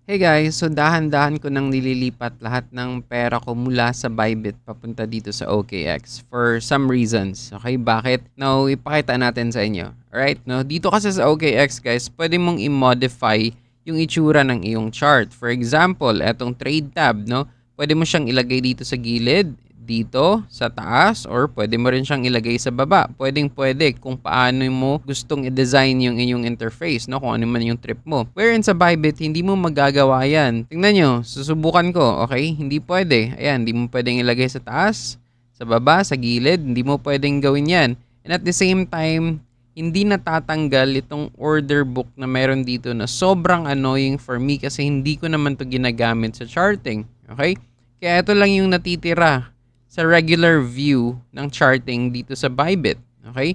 Hey guys, so dahan-dahan ko nang nililipat lahat ng pera ko mula sa Bybit papunta dito sa OKX for some reasons. Okay, bakit? Now, ipakita natin sa inyo. Alright, no? Dito kasi sa OKX guys, pwede mong i-modify yung itsura ng iyong chart. For example, etong trade tab, no? Pwede mo siyang ilagay dito sa gilid, dito sa taas, or pwede mo rin siyang ilagay sa baba. Pwedeng-pwede kung paano mo gustong i-design yung inyong interface, no? Kung ano man yung trip mo. Wherein sa Bybit, hindi mo magagawa yan. Tingnan nyo, susubukan ko, okay? Hindi pwede. Ayan, hindi mo pwedeng ilagay sa taas, sa baba, sa gilid. Hindi mo pwedeng gawin yan. And at the same time, hindi natatanggal itong order book na meron dito na sobrang annoying for me kasi hindi ko naman to ginagamit sa charting. Okay? Kaya ito lang yung natitira sa regular view ng charting dito sa Bybit. Okay?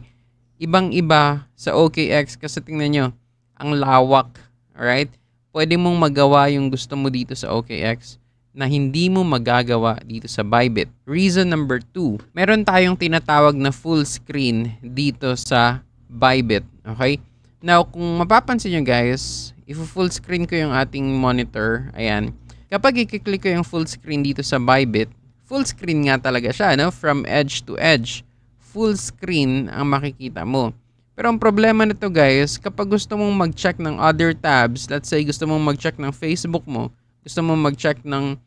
Ibang-iba sa OKX kasi tingnan nyo, ang lawak. Alright? Pwede mong magawa yung gusto mo dito sa OKX na hindi mo magagawa dito sa Bybit. Reason number 2, meron tayong tinatawag na full screen dito sa Bybit. Okay? Now, kung mapapansin nyo guys, if full screen ko yung ating monitor, ayan, kapag i-click ko yung full screen dito sa Bybit, full screen nga talaga siya, no? From edge to edge. Full screen ang makikita mo. Pero ang problema nito guys, kapag gusto mong mag-check ng other tabs, let's say gusto mong mag-check ng Facebook mo, gusto mong mag-check ng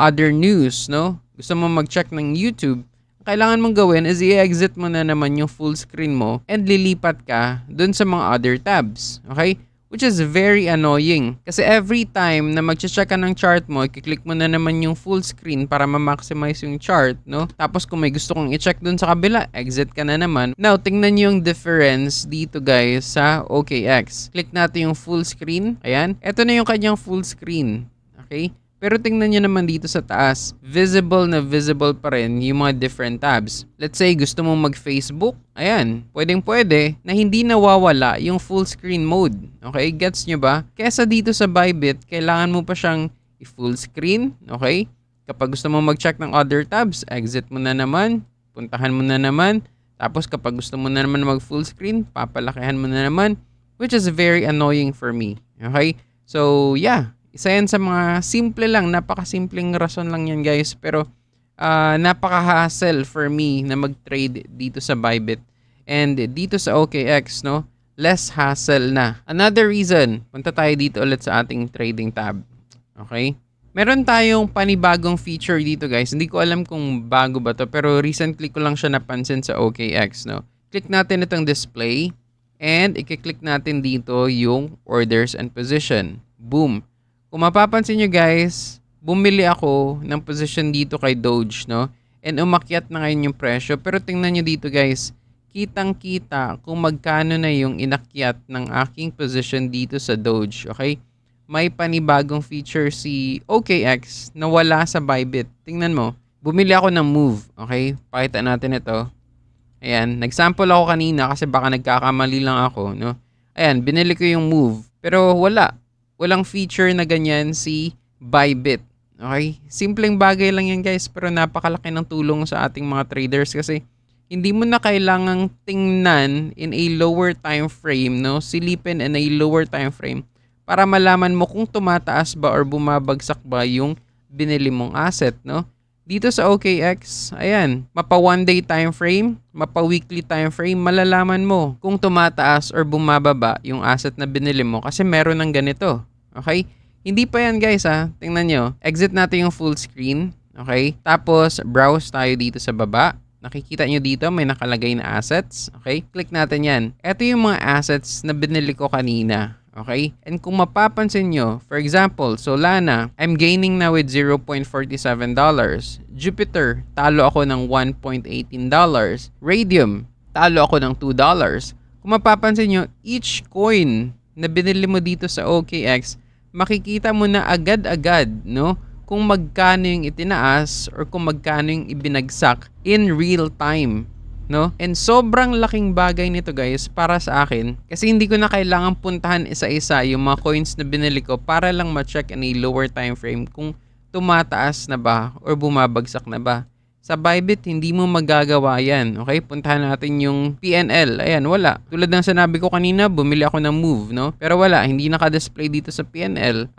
other news, no? Gusto mong mag-check ng YouTube, kailangan mong gawin is i-exit mo na naman yung full screen mo and lilipat ka dun sa mga other tabs. Okay? Which is very annoying. Kasi every time na mag-check ka ng chart mo, i-click mo na naman yung full screen para ma-maximize yung chart, no? Tapos kung may gusto kong i-check dun sa kabila, exit ka na naman. Now, tingnan nyo yung difference dito guys sa OKX. Click natin yung full screen. Ayan. Ito na yung kanyang full screen. Okay? Pero tingnan nyo naman dito sa taas, visible na visible pa rin yung mga different tabs. Let's say gusto mong mag-Facebook, ayan, pwedeng-pwede na hindi nawawala yung full screen mode. Okay, gets nyo ba? Kesa dito sa Bybit, kailangan mo pa siyang i-full screen, okay? Kapag gusto mong mag-check ng other tabs, exit mo na naman, puntahan mo na naman, tapos kapag gusto mo na naman mag-full screen, papalakihan mo na naman, which is very annoying for me. Okay? So, yeah. Isa yan sa mga simple lang, napakasimpleng rason lang yan guys. Pero napaka-hassle for me na mag-trade dito sa Bybit. And dito sa OKX, no, less hassle na. Another reason, punta tayo dito ulit sa ating trading tab. Okay? Meron tayong panibagong feature dito guys. Hindi ko alam kung bago ba to, pero recently ko lang siya napansin sa OKX. No? Click natin itong display and i-click natin dito yung orders and position. Boom! Kung mapapansin nyo guys, bumili ako ng position dito kay Doge, no? And umakyat na ngayon yung presyo. Pero tingnan nyo dito guys, kitang-kita kung magkano na yung inakyat ng aking position dito sa Doge, okay? May panibagong feature si OKX na wala sa Bybit. Tingnan mo, bumili ako ng Move, okay? Pakita natin ito. Ayan, nag-sample ako kanina kasi baka nagkakamali lang ako, no? Ayan, binili ko yung Move. Pero walang feature na ganyan si Bybit. Okay? Simpleng bagay lang yan guys, pero napakalaki ng tulong sa ating mga traders kasi hindi mo na kailangang tingnan in a lower time frame, no? Silipin in a lower time frame para malaman mo kung tumataas ba or bumabagsak ba yung binili mong asset, no? Dito sa OKX, ayan, mapa 1-day time frame, mapa weekly time frame, malalaman mo kung tumataas or bumababa yung asset na binili mo kasi meron ng ganito. Okay? Hindi pa yan guys ha. Tingnan nyo. Exit natin yung full screen. Okay? Tapos, browse tayo dito sa baba. Nakikita nyo dito, may nakalagay na assets. Okay? Click natin yan. Ito yung mga assets na binili ko kanina. Okay? And kung mapapansin nyo, for example, Solana, I'm gaining now with $0.47. Jupiter, talo ako ng $1.18. Radium, talo ako ng $2. Kung mapapansin nyo, each coin na binili mo dito sa OKX, makikita mo na agad-agad, no? Kung magkano yung itinaas or kung magkano yung ibinagsak in real time. No? And sobrang laking bagay nito guys para sa akin kasi hindi ko na kailangan puntahan isa-isa yung mga coins na binili ko para lang ma-check in a lower time frame kung tumataas na ba or bumabagsak na ba. Sa Bybit, hindi mo magagawa yan. Okay? Puntahan natin yung PNL. Ayan, wala. Tulad ng sinabi ko kanina, bumili ako ng Move, no? Pero wala, hindi naka-display dito sa PNL.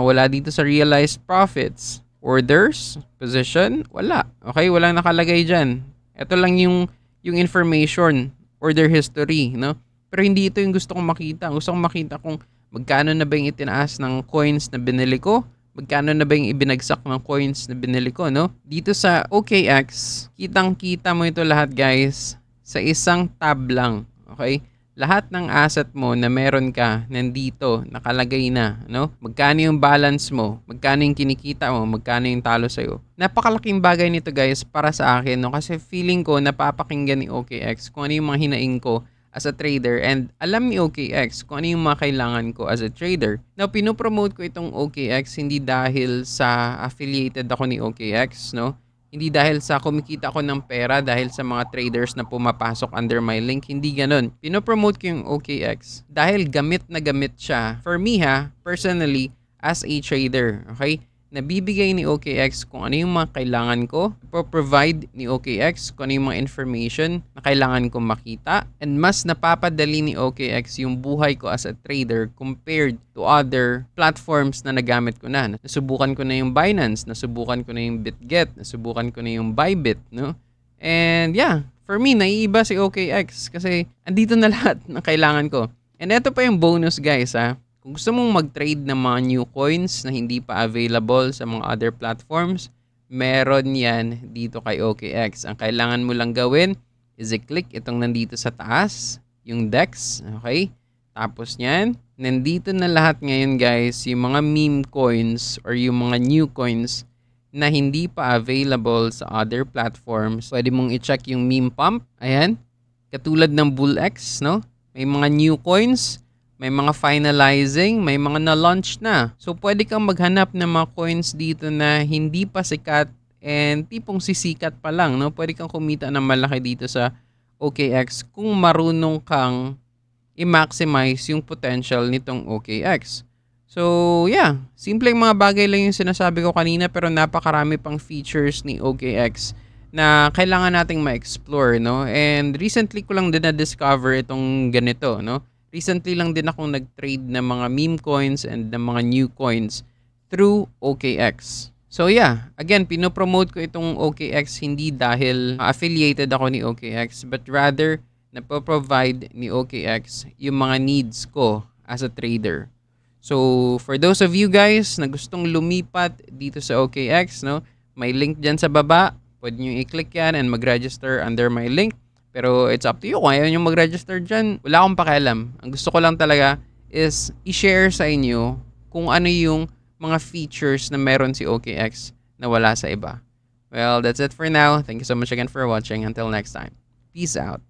Wala dito sa realized profits. Orders, position, wala. Okay? Walang nakalagay dyan. Ito lang yung information, order history, no? Pero hindi ito yung gusto kong makita. Gusto kong makita kung magkano na ba yung itinaas ng coins na binili ko, magkano na ba yung ibinagsak ng coins na binili ko, no? Dito sa OKX, kitang-kita mo ito lahat, guys, sa isang tab lang, okay? Lahat ng asset mo na meron ka nandito, nakalagay na, no? Magkano yung balance mo, magkano yung kinikita mo, magkano yung talo sa'yo. Napakalaking bagay nito, guys, para sa akin, no? Kasi feeling ko napapakinggan ni OKX kung ano yung mga hinaing ko as a trader, and alam ni OKX kung ano yung mga kailangan ko as a trader. Now, pinopromote ko itong OKX hindi dahil sa affiliated ako ni OKX, no? Hindi dahil sa kumikita ako ng pera dahil sa mga traders na pumapasok under my link. Hindi ganun. Pinopromote ko yung OKX dahil gamit na gamit siya. For me personally, as a trader, okay? Nabibigay ni OKX kung ano yung mga kailangan ko, provide ni OKX kung ano yung mga information na kailangan kong makita, and mas napapadali ni OKX yung buhay ko as a trader compared to other platforms na nagamit ko na. Nasubukan ko na yung Binance, nasubukan ko na yung BitGet, nasubukan ko na yung Bybit, no? And yeah, for me, naiiba si OKX kasi andito na lahat ng kailangan ko. And ito pa yung bonus, guys, Kung gusto mong mag-trade ng mga new coins na hindi pa available sa mga other platforms, meron yan dito kay OKX. Ang kailangan mo lang gawin is i-click itong nandito sa taas, yung DEX, okay? Tapos yan, nandito na lahat ngayon, guys, yung mga meme coins or yung mga new coins na hindi pa available sa other platforms. Pwede mong i-check yung meme pump. Ayan, katulad ng BullX, no? May mga new coins, may mga finalizing, may mga na-launch na. So, pwede kang maghanap ng mga coins dito na hindi pa sikat and tipong sisikat pa lang, no? Pwede kang kumita ng malaki dito sa OKX kung marunong kang i-maximize yung potential nitong OKX. So, yeah. Simpleng mga bagay lang yung sinasabi ko kanina pero napakarami pang features ni OKX na kailangan nating ma-explore, no? And recently ko lang din na-discover itong ganito, no? Recently lang din akong nag-trade ng mga meme coins and ng mga new coins through OKX. So yeah, again, pinopromote ko itong OKX hindi dahil affiliated ako ni OKX, but rather napoprovide ni OKX yung mga needs ko as a trader. So for those of you guys na gustong lumipat dito sa OKX, no, may link dyan sa baba. Pwede nyo i-click yan and mag-register under my link. Pero it's up to you. Kung ayaw nyo mag-register dyan, wala akong pakialam. Ang gusto ko lang talaga is i-share sa inyo kung ano yung mga features na meron si OKX na wala sa iba. Well, that's it for now. Thank you so much again for watching. Until next time. Peace out.